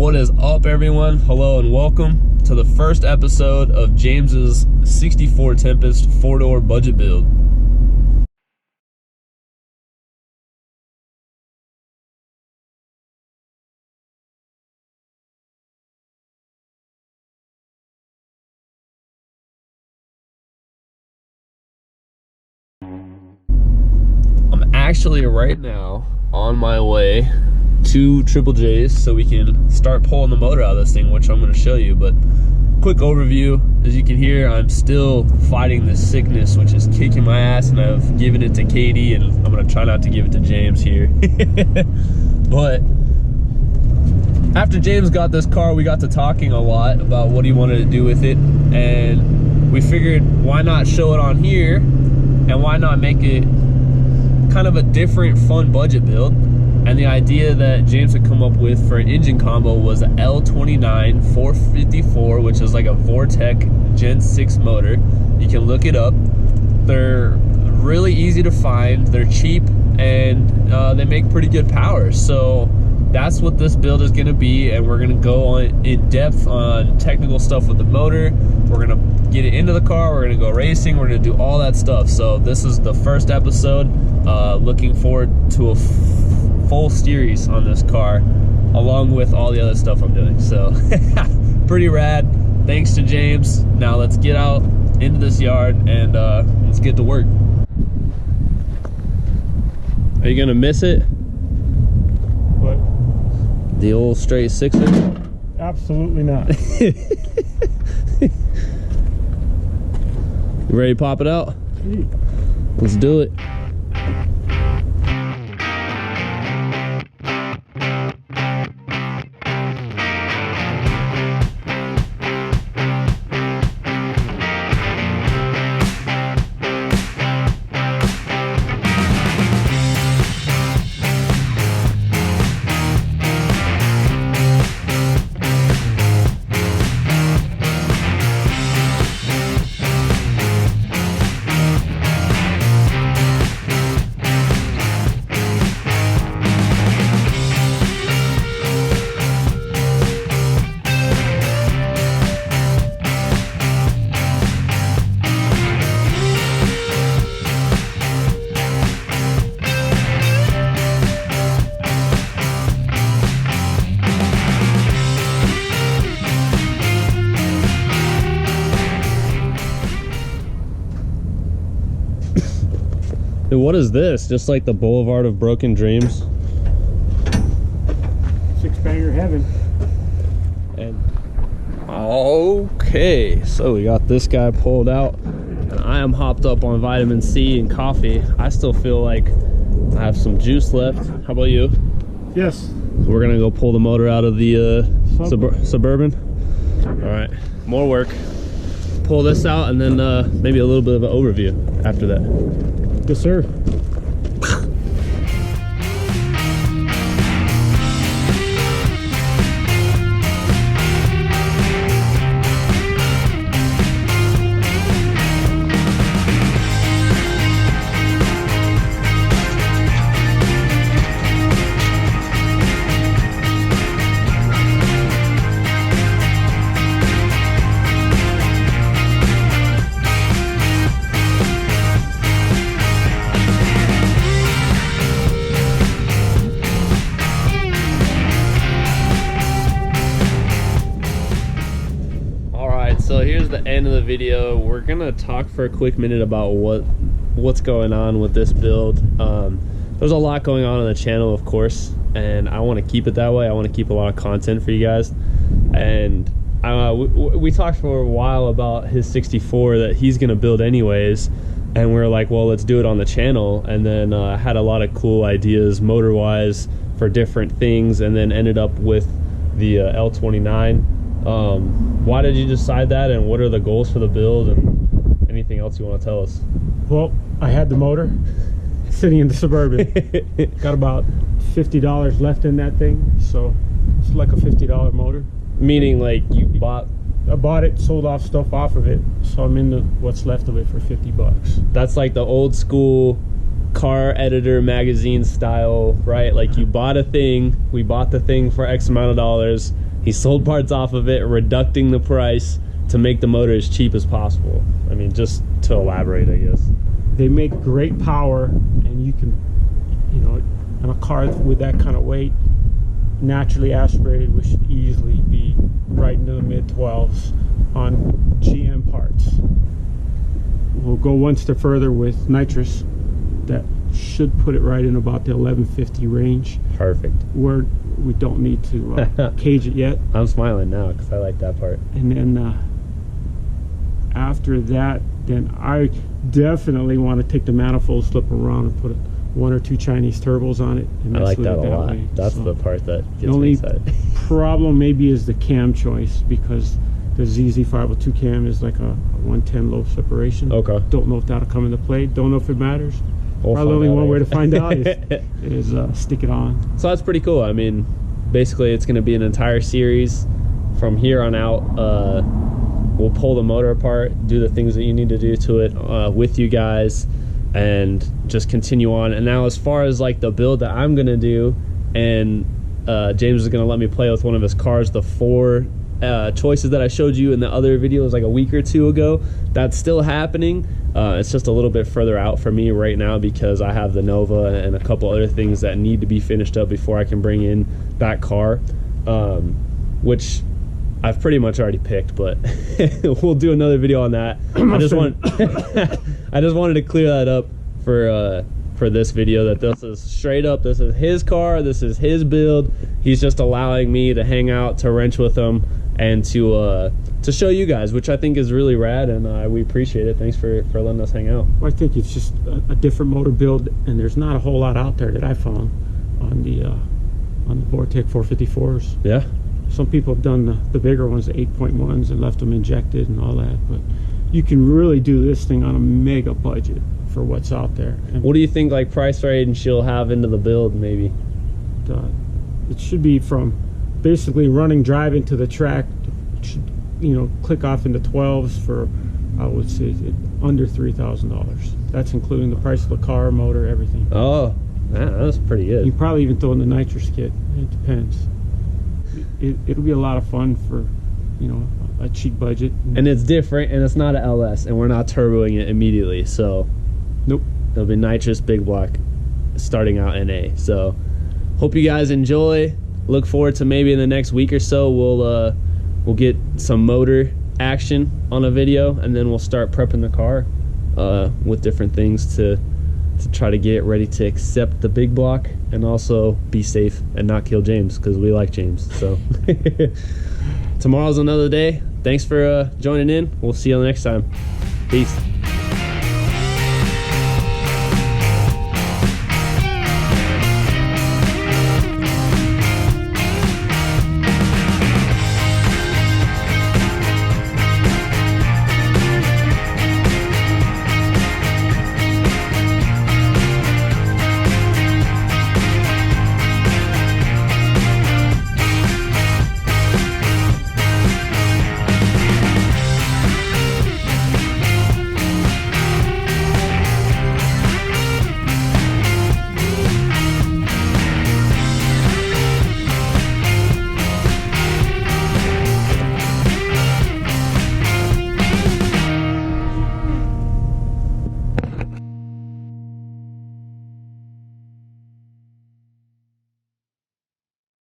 What is up, everyone? Hello and welcome to the first episode of James's 64 Tempest 4-door budget build. I'm actually right now on my way to Triple J's so we can start pulling the motor out of this thing, which I'm going to show you. But quick overview, as you can hear, I'm still fighting this sickness, which is kicking my ass, and I've given it to Katie, and I'm going to try not to give it to James here. But after James got this car, we got to talking a lot about what he wanted to do with it, and we figured why not show it on here, and why not make it kind of a different fun budget build. And the idea that James had come up with for an engine combo was an L29 454, which is like a Vortec Gen 6 motor. You can look it up. They're really easy to find, they're cheap, and they make pretty good power. So that's what this build is going to be, and we're going to go on in depth on technical stuff with the motor. We're going to get it into the car, we're going to go racing, we're going to do all that stuff. So this is the first episode. Looking forward to a full series on this car, along with all the other stuff I'm doing. So pretty rad. Thanks to James. Now let's get out into this yard and let's get to work. Are you gonna miss it? What? The old straight sixer? Absolutely not. You ready to pop it out? Let's do it. Dude, what is this? Just like the Boulevard of Broken Dreams? Six-banger heaven. And okay, so we got this guy pulled out, and I am hopped up on vitamin C and coffee. I still feel like I have some juice left. How about you? Yes. So we're gonna go pull the motor out of the Suburban. All right, more work. Pull this out, and then maybe a little bit of an overview after that. Yes, sir. So here's the end of the video. We're gonna talk for a quick minute about what's going on with this build. There's a lot going on the channel, of course, and I want to keep it that way. I want to keep a lot of content for you guys. And we talked for a while about his 64 that he's gonna build anyways, and we're like, well, let's do it on the channel. And then I had a lot of cool ideas motor wise for different things, and then ended up with the L29. Why did you decide that, and what are the goals for the build, and anything else you want to tell us? Well, I had the motor sitting in the Suburban. Got about $50 left in that thing, so it's like a $50 motor. Meaning, like, you bought... I bought it, sold off stuff off of it, so I'm in what's left of it for 50 bucks. That's like the old school car editor magazine style, right? Like, you bought a thing, we bought the thing for X amount of dollars, he sold parts off of it, reducing the price to make the motor as cheap as possible. I mean, just to elaborate, I guess. They make great power, and you can, you know, on a car with that kind of weight, naturally aspirated, we should easily be right into the mid-12s on GM parts. We'll go one step further with nitrous. That should put it right in about the 1150 range. Perfect. Where we don't need to cage it yet. I'm smiling now because I like that part. And then after that, then I definitely want to take the manifold, slip around, and put one or two Chinese turbos on it. And I like that a lot. Way. That's so the part that gets the only me excited. problem maybe is the cam choice, because the ZZ502 cam is like a 110 low separation. Okay. Don't know if that'll come into play. Don't know if it matters. We'll Probably only one way to find out is, is stick it on. So that's pretty cool. I mean, basically it's going to be an entire series from here on out. We'll pull the motor apart, do the things that you need to do to it with you guys, and just continue on. And now as far as like the build that I'm going to do, and James is going to let me play with one of his cars, the 4 choices that I showed you in the other videos like a week or 2 ago, that's still happening. It's just a little bit further out for me right now because I have the Nova and a couple other things that need to be finished up before I can bring in that car, which I've pretty much already picked, but we'll do another video on that. I just wanted to clear that up for this video, that this is straight up, this is his car, this is his build. He's just allowing me to hang out, to wrench with him, and to show you guys, which I think is really rad, and we appreciate it. Thanks for letting us hang out. Well, I think it's just a different motor build, and there's not a whole lot out there that I found on the Vortec 454s. Yeah. Some people have done the bigger ones, the 8.1s, and left them injected and all that, but you can really do this thing on a mega budget for what's out there. And what do you think, like, price range she'll have into the build, maybe? It should be from basically running drive into the track, you know, click off into 12s for, I would say, under $3,000. That's including the price of the car, motor, everything. Oh, man, that's pretty good. You probably even throw in the nitrous kit. It depends. It'll be a lot of fun for, you know, a cheap budget. And it's different, and it's not an LS, and we're not turboing it immediately, so nope. It'll be nitrous big block starting out NA. So hope you guys enjoy. Look forward to maybe in the next week or so we'll get some motor action on a video, and then we'll start prepping the car with different things to try to get ready to accept the big block and also be safe and not kill James, because we like James. So tomorrow's another day. Thanks for joining in. We'll see you next time. Peace.